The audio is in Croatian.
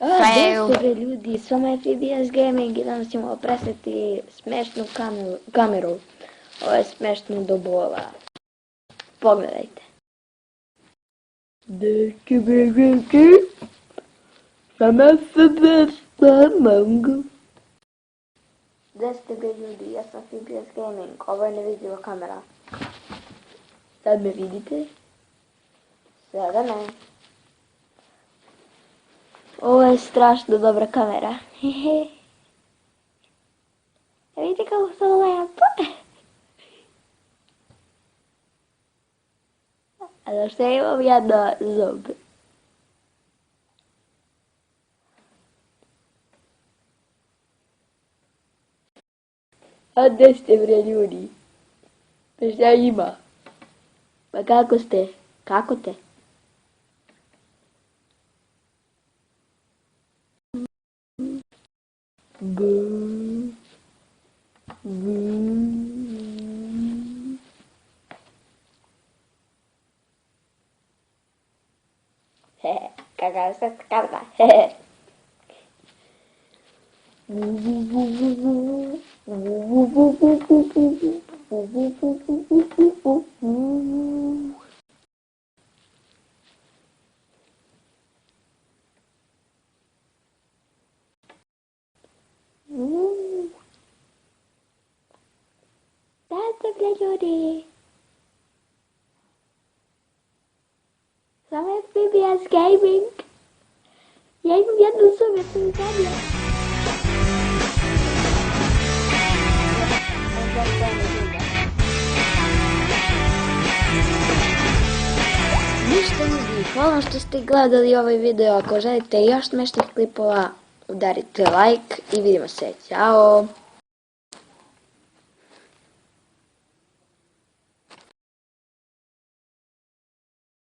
Gdje Evo, ste bre ljudi, s vama je FBS Gaming i danas ćemo presjeti smešnu kameru. Ovo je smešno do bola. Pogledajte. Dečki bre dečki, sama FBS mogu. Gdje ste bre ljudi, ja sam FBS Gaming, ovo je nevidljiva kamera. Sad me vidite? Sada ne. Ovo je strašno dobra kamera. Vidite kako to lepo. A zašto ja imam jedno zub? A gdje ste bre ljudi? Pa šta ima? Pa kako ste? Kako te? Kakva se skarda. Dajte bre ljudi. Samo je FBS Gaming. Ja imam jednu zub, ja sam zadnja. Ništa ljudi, hvala što ste gledali ovaj video. Ako želite još smešnih klipova, udarite like i vidimo se. Ćao!